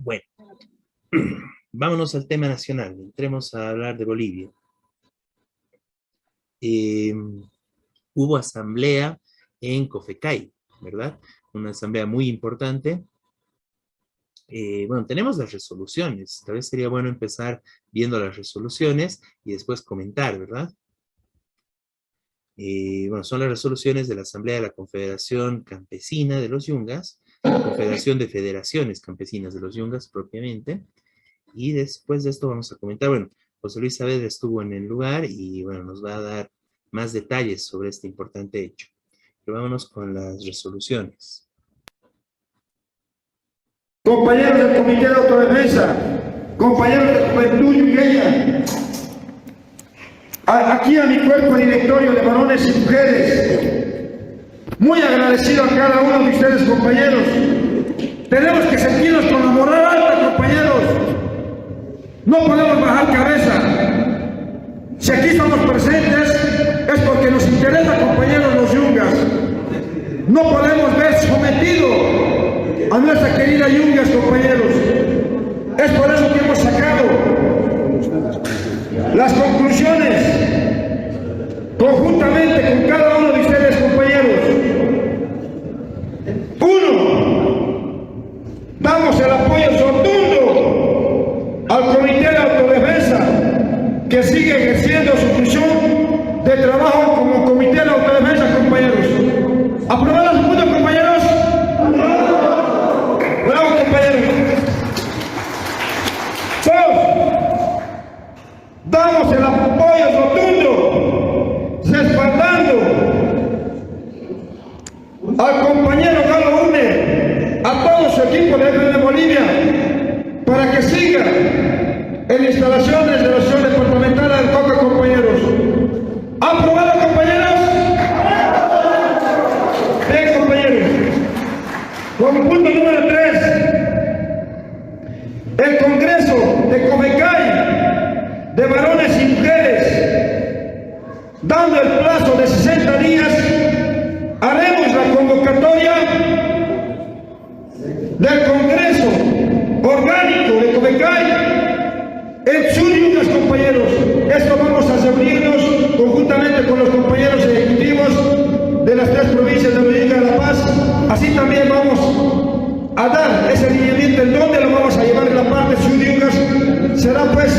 Bueno, vámonos al tema nacional. Entremos a hablar de Bolivia. Hubo asamblea en Cofecay, ¿verdad? Una asamblea muy importante. Bueno, tenemos las resoluciones. Tal vez sería bueno empezar viendo las resoluciones y después comentar, ¿verdad? Bueno, son las resoluciones de la Asamblea de la Confederación Campesina de los Yungas, Confederación de Federaciones Campesinas de los Yungas propiamente, y después de esto vamos a comentar, bueno, José Luis Saavedra estuvo en el lugar y bueno, nos va a dar más detalles sobre este importante hecho. Pero vámonos con las resoluciones. Compañeros del Comité de Autodefensa, compañeros de Juventud Yungueña, aquí a mi cuerpo directorio de varones y mujeres, muy agradecido a cada uno de ustedes, compañeros. Tenemos que sentirnos con la moral alta, compañeros. No podemos bajar cabeza. Si aquí estamos presentes es porque nos interesa, compañeros, los yungas. No podemos ver sometido a nuestra querida Yungas, compañeros. Es por eso que hemos sacado las conclusiones conjuntamente con cada uno de ustedes, compañeros. Uno, damos el apoyo rotundo al Comité de Autodefensa, que sigue ejerciendo su función de trabajo como Comité de Autodefensa, compañeros. ¿Aprobado el punto, compañeros? Bravo, compañeros. Dos, damos el apoyo rotundo, respaldando al compañero Galo Une, a todo su equipo de Bolivia, para que siga en instalaciones de la Asociación Departamental del Cauca, compañeros. ¿Aprobado, compañeros? Bien, compañeros. Como punto número 3, el Congreso de Cofecay de varones y mujeres, dando el plazo de 60 días, haremos la convocatoria del Congreso Orgánico de Cofecay en Yungas, compañeros. Esto vamos a reunirnos conjuntamente con los compañeros ejecutivos de las 3 provincias de Bolivia y La Paz. Así también vamos a dar ese lineamiento en dónde lo vamos a llevar en la parte Yungas. Será pues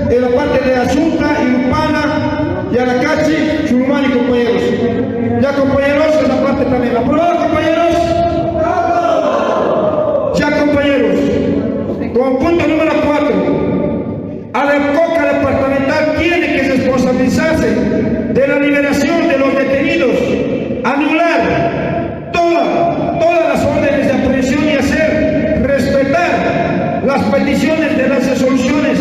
en la parte de Asunta, Irupana, Yaracachi, Churumani, compañeros. Ya, compañeros, en la parte también. ¿Aprobado, compañeros? Ya, compañeros. Como punto número 4, a la COCA departamental tiene que responsabilizarse de la liberación de los detenidos, anular todas las órdenes de aprehensión y hacer respetar las peticiones de las resoluciones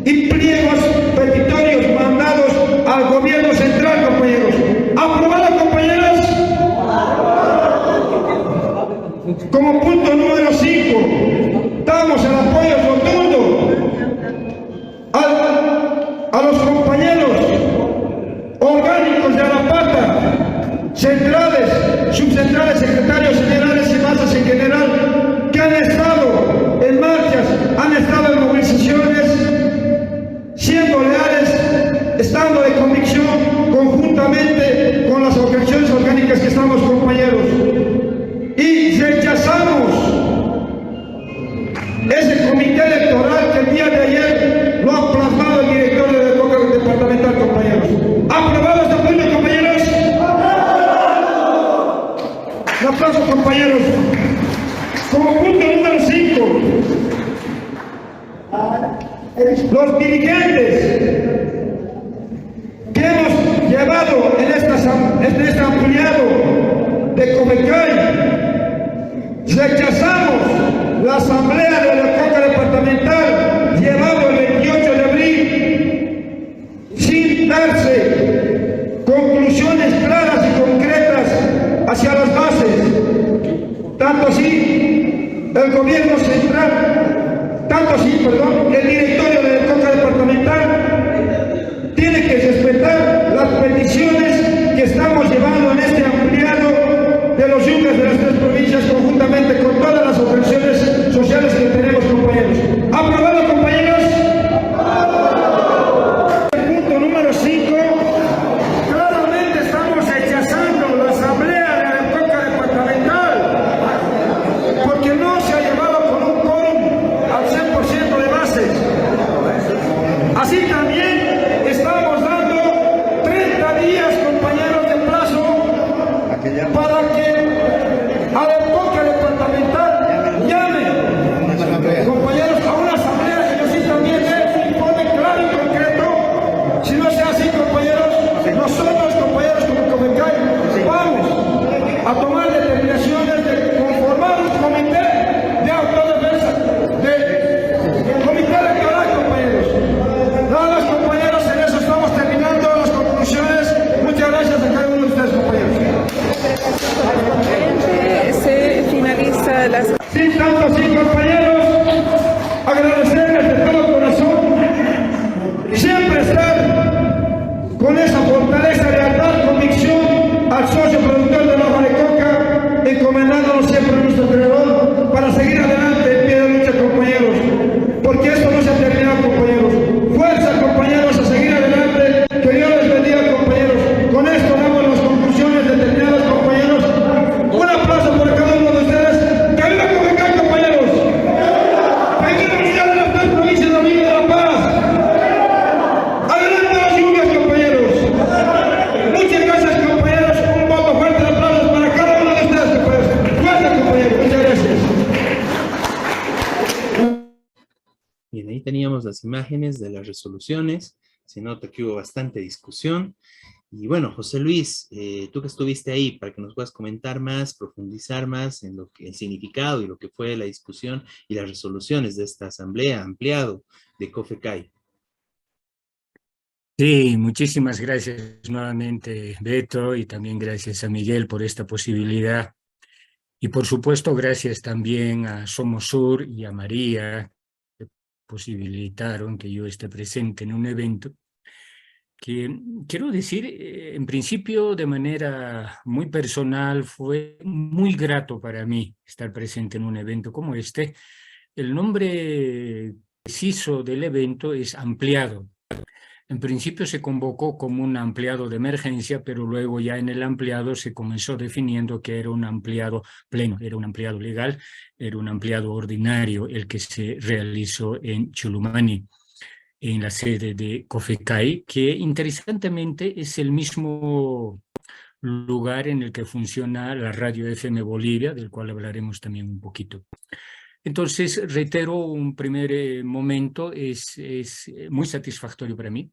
y pliegos petitorios mandados al gobierno central, compañeros. ¿Aprobado, compañeros? Como punto número 5, damos el apoyo rotundo a los compañeros orgánicos de Arapata, centrales, subcentrales, secretarios generales y masas en general, que han estado en marchas, han estado en movilizaciones, siendo leales, estando de convicción conjuntamente con las organizaciones orgánicas que estamos, compañeros. Y rechazamos ese comité electoral que el día de ayer lo ha plasmado el directorio del COCA departamental, compañeros. ¿Aprobado este punto, compañeros? Un aplauso, compañeros. Como punto número 5, los dirigentes que hemos llevado en este ampliado de Cofecay, rechazamos la asamblea de la COCA departamental llevado el 28 de abril sin darse conclusiones claras y concretas hacia las bases. Tanto así el gobierno central, el directorio de la COCA departamental tiene que respetar las peticiones que estamos llevando en este ampliado de los yungas de las 3 provincias conjuntamente con todas las organizaciones sociales que tenemos Bien, ahí teníamos las imágenes de las resoluciones. Se nota que hubo bastante discusión. Y bueno, José Luis, tú que estuviste ahí, para que nos puedas comentar más, profundizar más en lo que el significado y lo que fue la discusión y las resoluciones de esta asamblea ampliado de COFECAI. Sí, muchísimas gracias nuevamente, Beto, y también gracias a Miguel por esta posibilidad. Y por supuesto, gracias también a Somos Sur y a María, que posibilitaron que yo esté presente en un evento que, quiero decir, en principio, de manera muy personal, fue muy grato para mí estar presente en un evento como este. El nombre preciso del evento es Ampliado. En principio se convocó como un ampliado de emergencia, pero luego ya en el ampliado se comenzó definiendo que era un ampliado pleno, era un ampliado legal, era un ampliado ordinario el que se realizó en Chulumani, en la sede de COFECAI, que interesantemente es el mismo lugar en el que funciona la radio FM Bolivia, del cual hablaremos también un poquito. Entonces, reitero, un primer momento es muy satisfactorio para mí.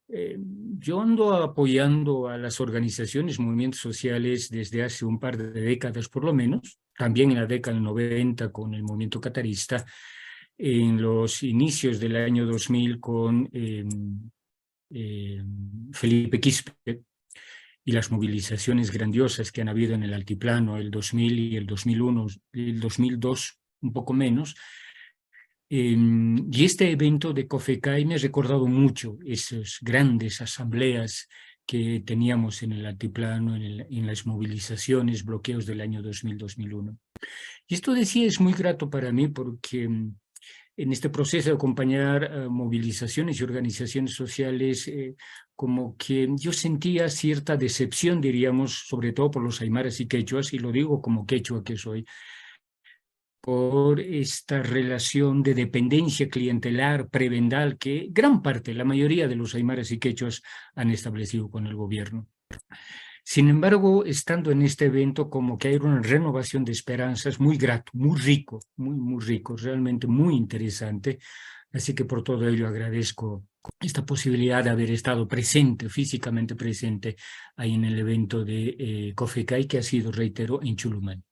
Yo ando apoyando a las organizaciones, movimientos sociales desde hace un par de décadas por lo menos, también en la década del 90 con el movimiento catarista, en los inicios del año 2000 con Felipe Quispe, y las movilizaciones grandiosas que han habido en el altiplano, el 2000 y el 2001, el 2002 un poco menos. Y este evento de COFECAI me ha recordado mucho esas grandes asambleas que teníamos en el altiplano, en las movilizaciones, bloqueos del año 2000-2001. Y esto decía es muy grato para mí porque en este proceso de acompañar movilizaciones y organizaciones sociales, como que yo sentía cierta decepción, diríamos, sobre todo por los aymaras y quechuas, y lo digo como quechua que soy, por esta relación de dependencia clientelar, prebendal, que gran parte, la mayoría de los aymaras y quechuas han establecido con el gobierno. Sin embargo, estando en este evento, como que hay una renovación de esperanzas muy grato, muy rico, muy rico, realmente muy interesante. Así que por todo ello agradezco esta posibilidad de haber estado presente, físicamente presente, ahí en el evento de COFECAI, que ha sido, reitero, en Chulumán.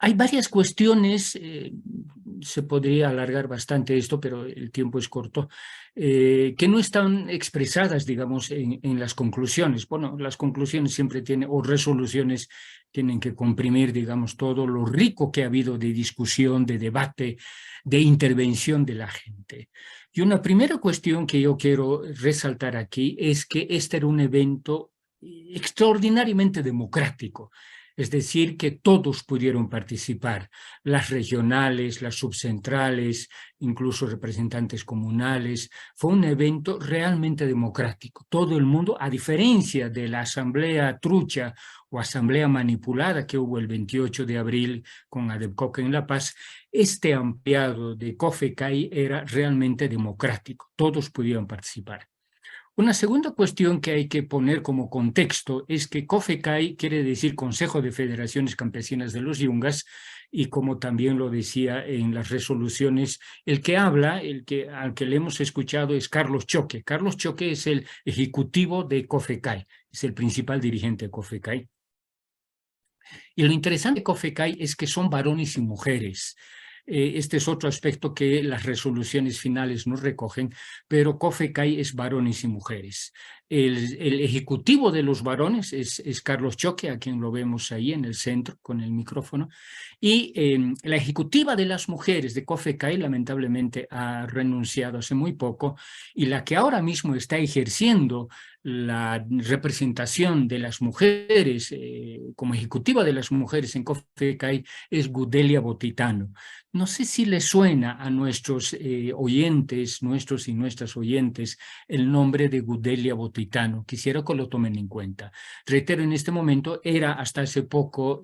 Hay varias cuestiones, se podría alargar bastante esto, pero el tiempo es corto, que no están expresadas, digamos, en las conclusiones. Bueno, las conclusiones siempre tienen, o resoluciones, tienen que comprimir, digamos, todo lo rico que ha habido de discusión, de debate, de intervención de la gente. Y una primera cuestión que yo quiero resaltar aquí es que este era un evento extraordinariamente democrático. Es decir, que todos pudieron participar, las regionales, las subcentrales, incluso representantes comunales. Fue un evento realmente democrático. Todo el mundo, a diferencia de la asamblea trucha o asamblea manipulada que hubo el 28 de abril con Adepcoque en La Paz, este ampliado de COFECAI era realmente democrático. Todos pudieron participar. Una segunda cuestión que hay que poner como contexto es que COFECAI quiere decir Consejo de Federaciones Campesinas de los Yungas, y como también lo decía en las resoluciones, el que habla, al que le hemos escuchado es Carlos Choque. Carlos Choque es el ejecutivo de COFECAI, es el principal dirigente de COFECAI. Y lo interesante de COFECAI es que son varones y mujeres. Este es otro aspecto que las resoluciones finales no recogen, pero COFECAI es varones y mujeres. El ejecutivo de los varones es Carlos Choque, a quien lo vemos ahí en el centro con el micrófono, y la ejecutiva de las mujeres de COFECAI lamentablemente ha renunciado hace muy poco, y la que ahora mismo está ejerciendo la representación de las mujeres como ejecutiva de las mujeres en COFECAI es Gudelia Botitano. No sé si le suena a nuestros oyentes, nuestros y nuestras oyentes, el nombre de Gudelia Botitano. Quisiera que lo tomen en cuenta. Reitero, en este momento era hasta hace poco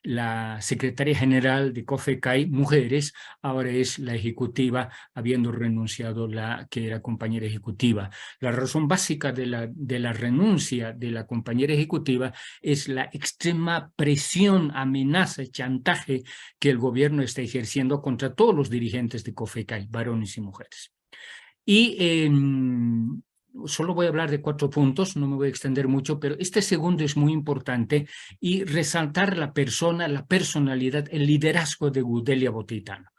la secretaria general de COFECAI Mujeres, ahora es la ejecutiva, habiendo renunciado la que era compañera ejecutiva. La razón básica de la renuncia de la compañera ejecutiva es la extrema presión, amenaza, chantaje que el gobierno está ejerciendo contra todos los dirigentes de COFECAI, varones y mujeres. Y solo voy a hablar de 4 puntos, no me voy a extender mucho, pero este segundo es muy importante y resaltar la persona, la personalidad, el liderazgo de Gudelia Botitano.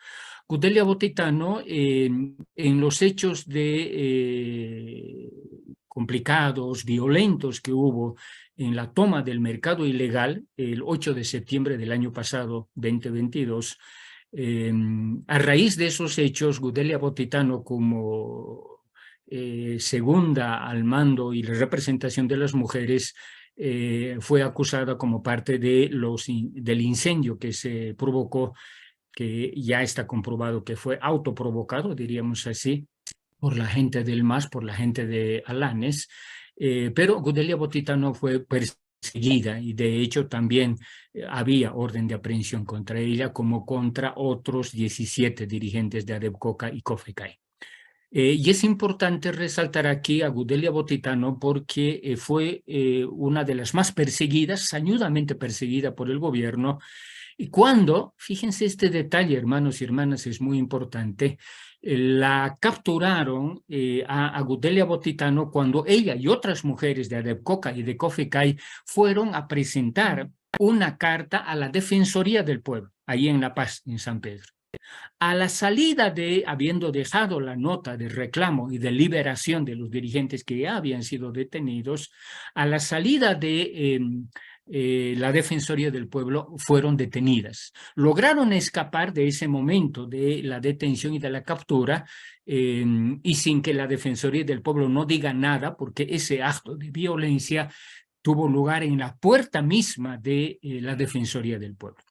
Gudelia Botitano, en los hechos complicados, violentos que hubo en la toma del mercado ilegal el 8 de septiembre del año pasado, 2022, a raíz de esos hechos, Gudelia Botitano, como segunda al mando y la representación de las mujeres, fue acusada como parte del incendio que se provocó, que ya está comprobado que fue autoprovocado, diríamos así, por la gente del MAS, por la gente de Alanes, pero Gudelia Botitano fue perseguida y de hecho también había orden de aprehensión contra ella como contra otros 17 dirigentes de ADEPCOCA y COFECAI. Y es importante resaltar aquí a Gudelia Botitano porque fue una de las más perseguidas, sañudamente perseguida por el gobierno. Y cuando, fíjense este detalle, hermanos y hermanas, es muy importante, la capturaron a Gudelia Botitano cuando ella y otras mujeres de ADEPCOCA y de COFECAI fueron a presentar una carta a la Defensoría del Pueblo, ahí en La Paz, en San Pedro. A la salida habiendo dejado la nota de reclamo y de liberación de los dirigentes que ya habían sido detenidos, a la salida de la Defensoría del Pueblo fueron detenidas. Lograron escapar de ese momento de la detención y de la captura y sin que la Defensoría del Pueblo no diga nada, porque ese acto de violencia tuvo lugar en la puerta misma de la Defensoría del Pueblo.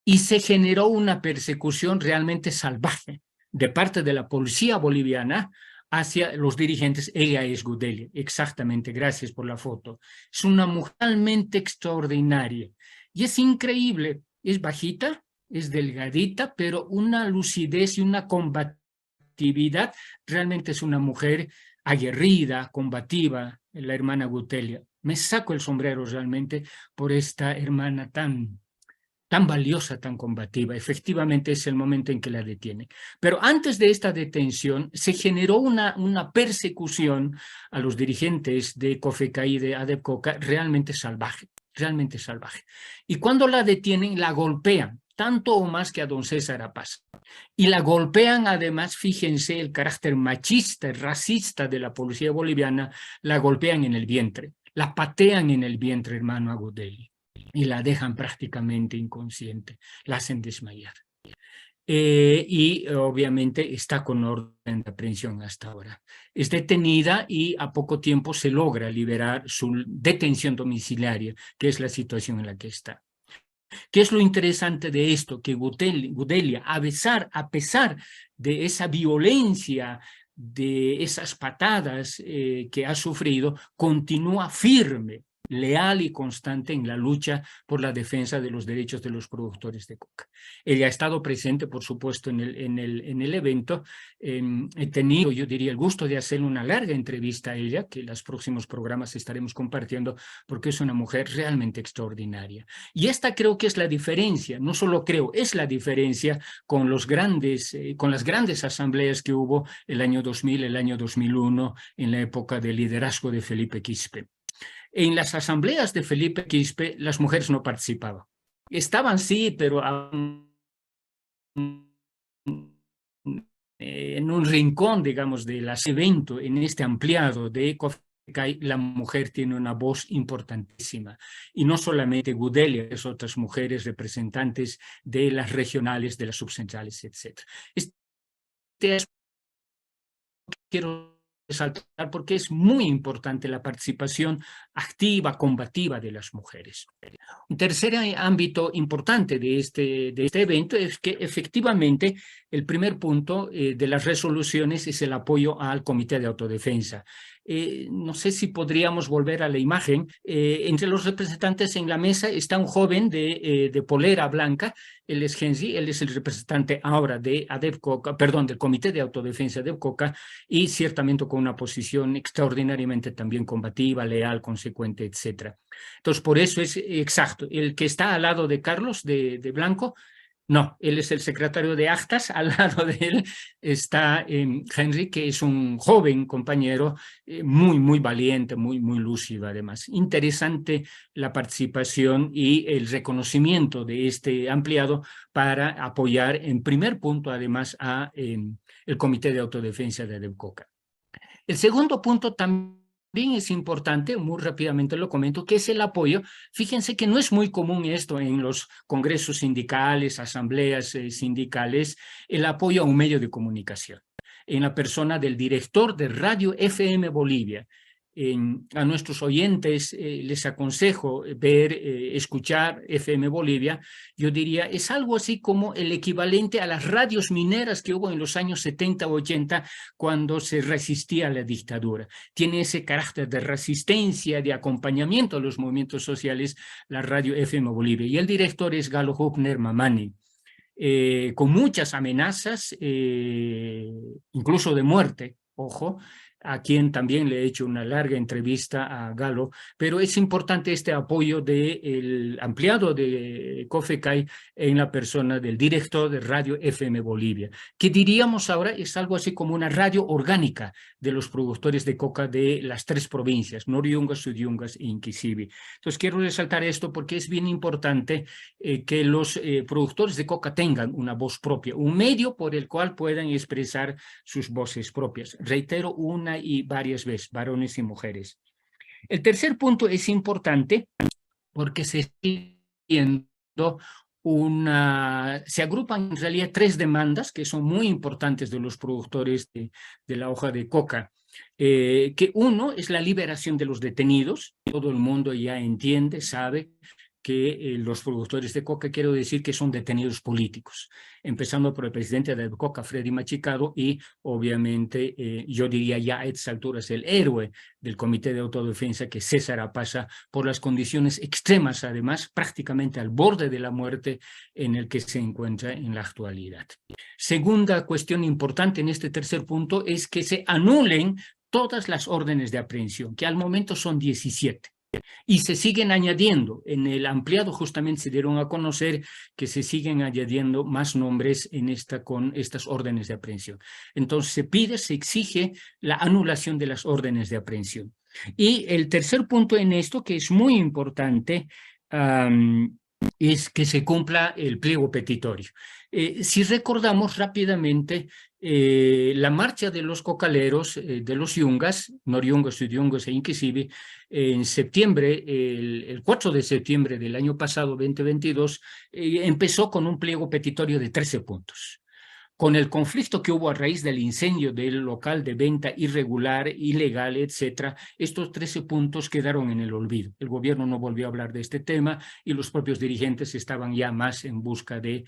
Y se generó una persecución realmente salvaje de parte de la policía boliviana hacia los dirigentes. Ella es Gudelia, exactamente, gracias por la foto. Es una mujer realmente extraordinaria y es increíble, es bajita, es delgadita, pero una lucidez y una combatividad. Realmente es una mujer aguerrida, combativa, la hermana Gudelia. Me saco el sombrero realmente por esta hermana tan valiosa, tan combativa. Efectivamente es el momento en que la detiene. Pero antes de esta detención se generó una persecución a los dirigentes de COFECAI y de ADEPCOCA realmente salvaje, realmente salvaje. Y cuando la detienen, la golpean, tanto o más que a don César Paz. Y la golpean además, fíjense, el carácter machista, racista de la policía boliviana, la golpean en el vientre, la patean en el vientre, hermano, a Gudelia. Y la dejan prácticamente inconsciente, la hacen desmayar. Y obviamente está con orden de aprehensión hasta ahora. Es detenida y a poco tiempo se logra liberar su detención domiciliaria, que es la situación en la que está. ¿Qué es lo interesante de esto? Que Gudelia, a pesar de esa violencia, de esas patadas que ha sufrido, continúa firme, leal y constante en la lucha por la defensa de los derechos de los productores de coca. Ella ha estado presente, por supuesto, en el evento. He tenido, yo diría, el gusto de hacerle una larga entrevista a ella, que en los próximos programas estaremos compartiendo, porque es una mujer realmente extraordinaria. Y esta creo que es la diferencia, no solo creo, es la diferencia con las grandes asambleas que hubo el año 2000, el año 2001, en la época del liderazgo de Felipe Quispe. En las asambleas de Felipe Quispe las mujeres no participaban. Estaban sí, pero en un rincón, digamos, del evento, en este ampliado de COFECAI, la mujer tiene una voz importantísima. Y no solamente Gudelia, es otras mujeres representantes de las regionales, de las subcentrales, etc. Este es quiero resaltar porque es muy importante la participación activa, combativa de las mujeres. Un tercer ámbito importante de este evento es que efectivamente el primer punto de las resoluciones es el apoyo al Comité de Autodefensa. no sé si podríamos volver a la imagen. Entre los representantes en la mesa está un joven de polera blanca, él es Henry, él es el representante ahora de ADEPCOCA, perdón, del Comité de Autodefensa de ADEPCOCA, y ciertamente con una posición extraordinariamente también combativa, leal, consecuente, etc. Entonces, por eso es exacto. El que está al lado de Carlos, de blanco, no, él es el secretario de actas, al lado de él está Henry, que es un joven compañero muy valiente, muy lúcido además. Interesante la participación y el reconocimiento de este ampliado para apoyar en primer punto además a el Comité de Autodefensa de ADEPCOCA. El segundo punto también es importante, muy rápidamente lo comento, que es el apoyo. Fíjense que no es muy común esto en los congresos sindicales, asambleas sindicales, el apoyo a un medio de comunicación. En la persona del director de Radio FM Bolivia. A nuestros oyentes les aconsejo escuchar FM Bolivia. Yo diría, es algo así como el equivalente a las radios mineras que hubo en los años 70 o 80 cuando se resistía a la dictadura. Tiene ese carácter de resistencia, de acompañamiento a los movimientos sociales, la radio FM Bolivia. Y el director es Galo Hupner Mamani. Con muchas amenazas, incluso de muerte, ojo, a quien también le he hecho una larga entrevista a Galo, pero es importante este apoyo del ampliado de COFECAI en la persona del director de Radio FM Bolivia, que diríamos ahora es algo así como una radio orgánica de los productores de coca de las tres provincias, Noriungas, Sudiyungas e Inquisibi. Entonces quiero resaltar esto porque es bien importante que los productores de coca tengan una voz propia, un medio por el cual puedan expresar sus voces propias. Reitero una y varias veces, varones y mujeres. El tercer punto es importante porque se está viendo se agrupan en realidad tres demandas que son muy importantes de los productores de la hoja de coca. Que uno es la liberación de los detenidos. Todo el mundo ya entiende, sabe que los productores de coca, quiero decir que son detenidos políticos, empezando por el presidente de coca, Freddy Machicado, y obviamente yo diría ya a estas alturas el héroe del Comité de Autodefensa, que César Apaza, por las condiciones extremas, además, prácticamente al borde de la muerte en el que se encuentra en la actualidad. Segunda cuestión importante en este tercer punto es que se anulen todas las órdenes de aprehensión, que al momento son 17. Y se siguen añadiendo, en el ampliado justamente se dieron a conocer que se siguen añadiendo más nombres con estas órdenes de aprehensión. Entonces se pide, se exige la anulación de las órdenes de aprehensión. Y el tercer punto en esto, que es muy importante, es que se cumpla el pliego petitorio. Si recordamos rápidamente, la marcha de los cocaleros, de los yungas, Noriungas, Sudiyungas e Inquisibi, en septiembre, el 4 de septiembre del año pasado, 2022, empezó con un pliego petitorio de 13 puntos. Con el conflicto que hubo a raíz del incendio del local de venta irregular, ilegal, etc., estos 13 puntos quedaron en el olvido. El gobierno no volvió a hablar de este tema y los propios dirigentes estaban ya más en busca de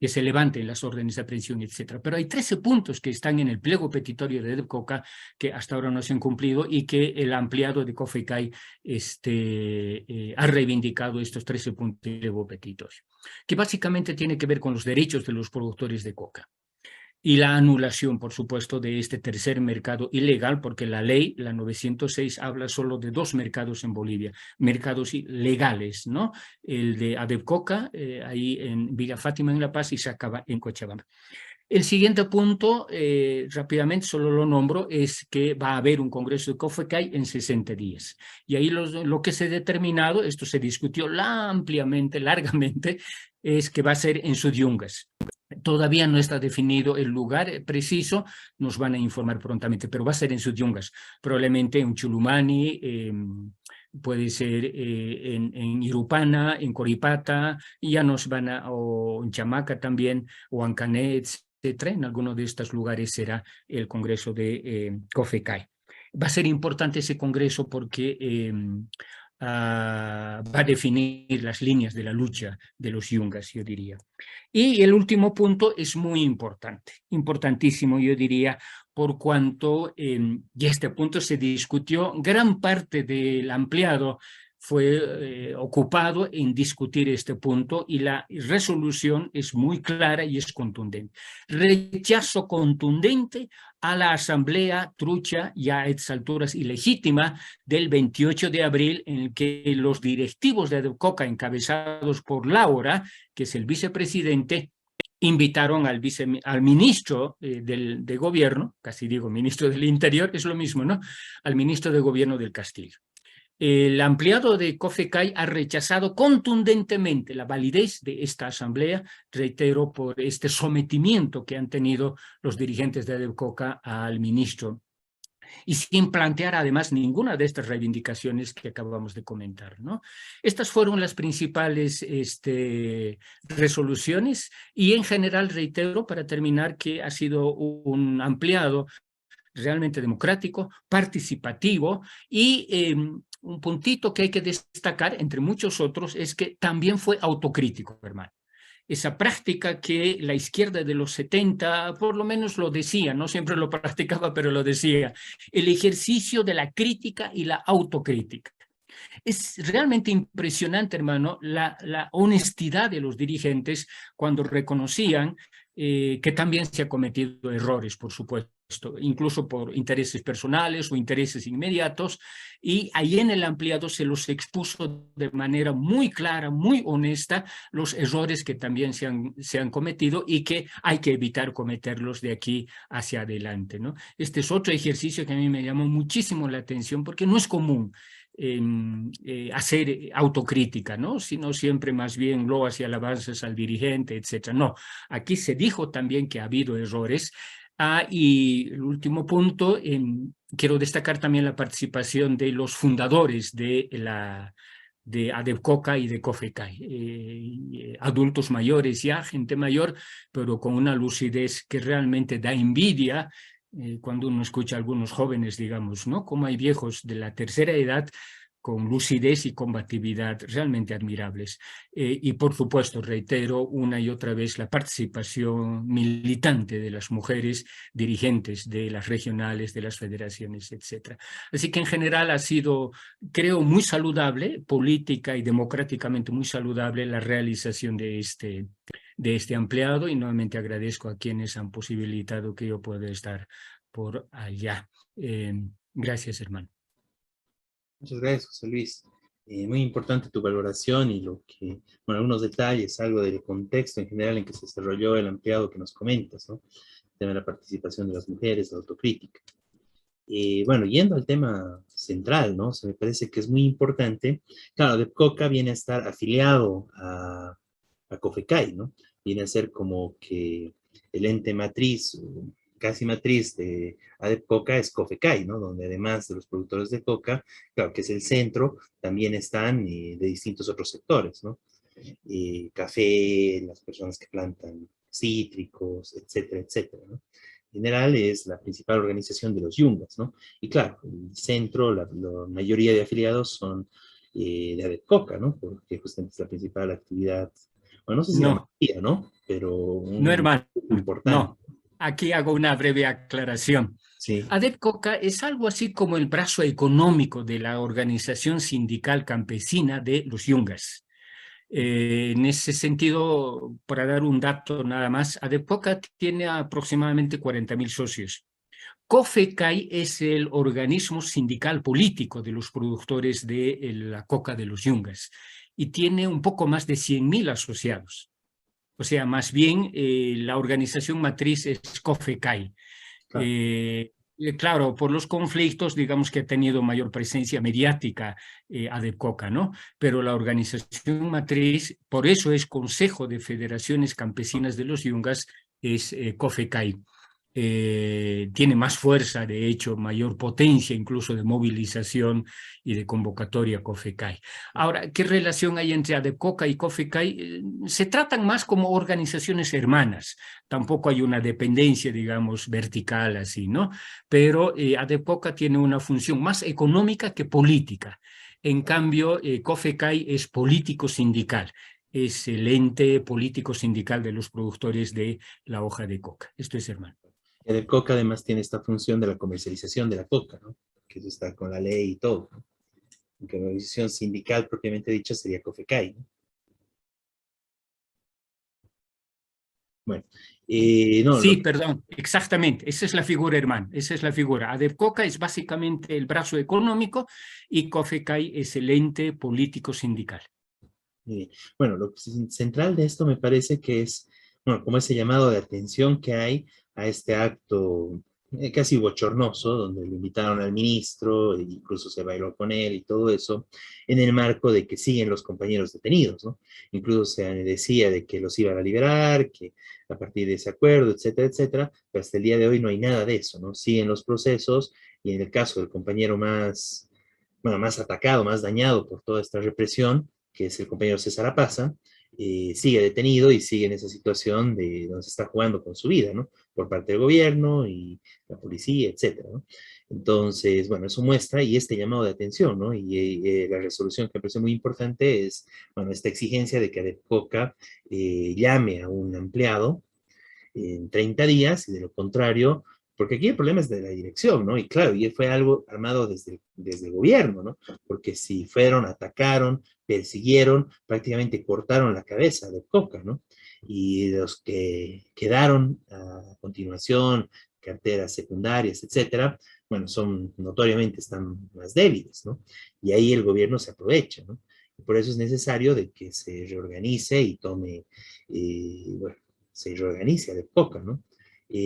que se levanten las órdenes de aprehensión, etc. Pero hay 13 puntos que están en el pliego petitorio de ADEPCOCA que hasta ahora no se han cumplido y que el ampliado de COFECAI ha reivindicado estos 13 puntos del pliego petitorio, que básicamente tiene que ver con los derechos de los productores de coca. Y la anulación, por supuesto, de este tercer mercado ilegal, porque la ley, la 906, habla solo de 2 mercados en Bolivia, mercados legales, ¿no? El de ADEPCOCA, ahí en Villa Fátima, en La Paz, y se acaba en Cochabamba. El siguiente punto, rápidamente solo lo nombro, es que va a haber un congreso de COFECAI en 60 días. Y ahí lo que se ha determinado, esto se discutió ampliamente, largamente, es que va a ser en Sudiyungas. Todavía no está definido el lugar preciso, nos van a informar prontamente, pero va a ser en Sudiyungas, probablemente en Chulumani, puede ser en Irupana, en Coripata, y ya nos van o en Chamaca también, o Ancané, etc. En alguno de estos lugares será el congreso de COFECAI. Va a ser importante ese congreso porque va a definir las líneas de la lucha de los yungas, yo diría. Y el último punto es muy importante, importantísimo, yo diría, por cuanto, y este punto se discutió, gran parte del ampliado fue ocupado en discutir este punto y la resolución es muy clara y es contundente. Rechazo contundente a la asamblea trucha y a estas alturas ilegítima del 28 de abril en el que los directivos de ADEPCOCA, encabezados por Laura, que es el vicepresidente, invitaron al ministro de gobierno, casi digo ministro del Interior, es lo mismo, ¿no? Al ministro de gobierno del Castillo. El ampliado de COFECAI ha rechazado contundentemente la validez de esta asamblea, reitero, por este sometimiento que han tenido los dirigentes de ADEPCOCA al ministro, y sin plantear además ninguna de estas reivindicaciones que acabamos de comentar, ¿no? Estas fueron las principales resoluciones y en general reitero, para terminar, que ha sido un ampliado realmente democrático, participativo y un puntito que hay que destacar, entre muchos otros, es que también fue autocrítico, hermano. Esa práctica que la izquierda de los 70 por lo menos lo decía, no siempre lo practicaba, pero lo decía, el ejercicio de la crítica y la autocrítica. Es realmente impresionante, hermano, la honestidad de los dirigentes cuando reconocían que también se han cometido errores, por supuesto, incluso por intereses personales o intereses inmediatos, y ahí en el ampliado se los expuso de manera muy clara, muy honesta, los errores que también se han cometido y que hay que evitar cometerlos de aquí hacia adelante, ¿no? Este es otro ejercicio que a mí me llamó muchísimo la atención porque no es común hacer autocrítica, ¿no? Sino siempre más bien loas y alabanzas al dirigente, etc. No, aquí se dijo también que ha habido errores. Y el último punto, quiero destacar también la participación de los fundadores de ADEPCOCA y de COFECAI, adultos mayores ya, gente mayor, pero con una lucidez que realmente da envidia cuando uno escucha a algunos jóvenes, digamos, ¿no? Como hay viejos de la tercera edad con lucidez y combatividad realmente admirables. Y por supuesto, reitero una y otra vez la participación militante de las mujeres dirigentes de las regionales, de las federaciones, etc. Así que en general ha sido, creo, muy saludable, política y democráticamente muy saludable la realización de este ampliado, y nuevamente agradezco a quienes han posibilitado que yo pueda estar por allá. Gracias, hermano. Muchas gracias, José Luis. Muy importante tu valoración y bueno, algunos detalles, algo del contexto en general en que se desarrolló el ampliado que nos comentas, ¿no? El tema de la participación de las mujeres, la autocrítica. Bueno, yendo al tema central, ¿no? Me parece que es muy importante. Claro, ADEPCOCA viene a estar afiliado a COFECAI, ¿no? Viene a ser como que el ente matriz, casi matriz de ADEPCOCA es COFECAI, ¿no? Donde además de los productores de coca, claro que es el centro, también están de distintos otros sectores, ¿no? Café, las personas que plantan cítricos, etcétera, etcétera, ¿no? En general es la principal organización de los yungas, ¿no? Y claro, el centro, la mayoría de afiliados son de ADEPCOCA, ¿no? Porque justamente es la principal actividad, bueno, no sé si la mayoría, ¿no? Pero no, hermano, importante. No. Aquí hago una breve aclaración. Sí. ADEPCOCA es algo así como el brazo económico de la organización sindical campesina de los yungas. En ese sentido, para dar un dato nada más, ADEPCOCA tiene aproximadamente 40.000 socios. COFECAI es el organismo sindical político de los productores de la coca de los yungas y tiene un poco más de 100.000 asociados. O sea, más bien la organización matriz es COFECAI. Claro. Claro, por los conflictos, digamos que ha tenido mayor presencia mediática ADEPCOCA, ¿no? Pero la organización matriz, por eso es Consejo de Federaciones Campesinas de los Yungas, es COFECAI. Tiene más fuerza, de hecho, mayor potencia incluso de movilización y de convocatoria COFECAI. Ahora, ¿qué relación hay entre ADEPCOCA y COFECAI? Se tratan más como organizaciones hermanas, tampoco hay una dependencia, digamos, vertical así, ¿no? Pero ADEPCOCA tiene una función más económica que política. En cambio, COFECAI es político sindical, es el ente político sindical de los productores de la hoja de coca. Esto es, hermano. El coca además tiene esta función de la comercialización de la coca, ¿no? Que eso está con la ley y todo, ¿no? Aunque la organización sindical propiamente dicha sería COFECAI, ¿no? Bueno, no, Sí, perdón, exactamente, esa es la figura, hermano, esa es la figura. ADEPCOCA es básicamente el brazo económico y COFECAI es el ente político sindical. muy bien. Bueno, lo central de esto me parece que es, bueno, como ese llamado de atención que hay a este acto casi bochornoso, donde lo invitaron al ministro, e incluso se bailó con él y todo eso, en el marco de que siguen los compañeros detenidos, ¿no? Incluso se decía de que los iban a liberar, que a partir de ese acuerdo, etcétera, etcétera, pero hasta el día de hoy no hay nada de eso, ¿no? Siguen los procesos y en el caso del compañero más, bueno, más atacado, más dañado por toda esta represión, que es el compañero César Apaza, sigue detenido y sigue en esa situación de donde se está jugando con su vida, ¿no? Por parte del gobierno y la policía, etcétera, ¿no? Entonces, bueno, eso muestra y este llamado de atención, ¿no? Y la resolución que me parece muy importante es, bueno, esta exigencia de que ADEPCOCA llame a un empleado en 30 días y de lo contrario, porque aquí el problema es de la dirección, ¿no? Y claro, y fue algo armado desde el gobierno, ¿no? Porque si fueron, atacaron, persiguieron, prácticamente cortaron la cabeza de Coca, ¿no? Y los que quedaron a continuación, carteras secundarias, etcétera, bueno, son notoriamente están más débiles, ¿no? Y ahí el gobierno se aprovecha, ¿no? Y por eso es necesario de que se reorganice y tome, bueno, se reorganice de poca, ¿no?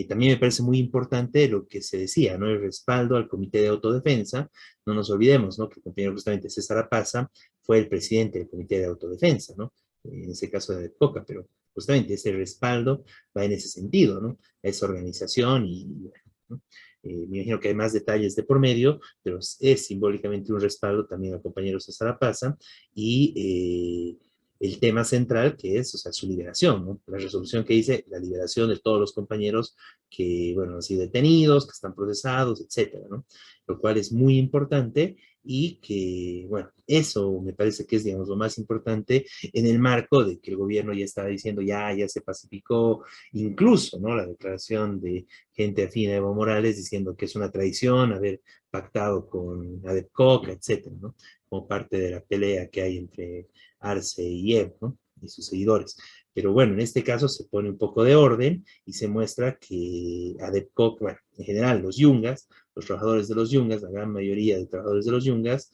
También me parece muy importante lo que se decía, ¿no? El respaldo al Comité de Autodefensa. No nos olvidemos, ¿no? Que el compañero justamente César Apaza fue el presidente del Comité de Autodefensa, ¿no? En ese caso de Coca, pero justamente ese respaldo va en ese sentido, ¿no? A esa organización y, bueno, ¿no? Me imagino que hay más detalles de por medio, pero es simbólicamente un respaldo también al compañero César Apaza y el tema central que es, o sea, su liberación, ¿no? La resolución que dice la liberación de todos los compañeros que, bueno, han sido detenidos, que están procesados, etcétera, ¿no? Lo cual es muy importante y que, bueno, eso me parece que es, digamos, lo más importante en el marco de que el gobierno ya estaba diciendo, ya se pacificó, incluso, ¿no? La declaración de gente afín a Evo Morales diciendo que es una traición haber pactado con ADEPCOCA, etcétera, ¿no? Como parte de la pelea que hay entre Arce y Evo, ¿no? Y sus seguidores. Pero bueno, en este caso se pone un poco de orden y se muestra que ADEPCOC, bueno, en general los yungas, los trabajadores de los yungas, la gran mayoría de trabajadores de los yungas,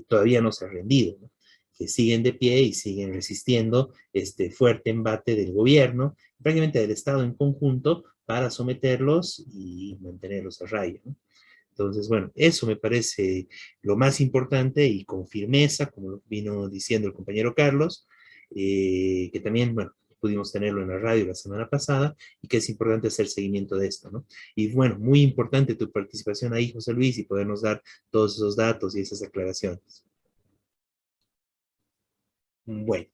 todavía no se han rendido, ¿no? Que siguen de pie y siguen resistiendo este fuerte embate del gobierno, prácticamente del Estado en conjunto, para someterlos y mantenerlos a raya, ¿no? Entonces, bueno, eso me parece lo más importante y con firmeza, como lo vino diciendo el compañero Carlos, que también, bueno, pudimos tenerlo en la radio la semana pasada y que es importante hacer seguimiento de esto, ¿no? Y bueno, muy importante tu participación ahí, José Luis, y podernos dar todos esos datos y esas aclaraciones. Bueno.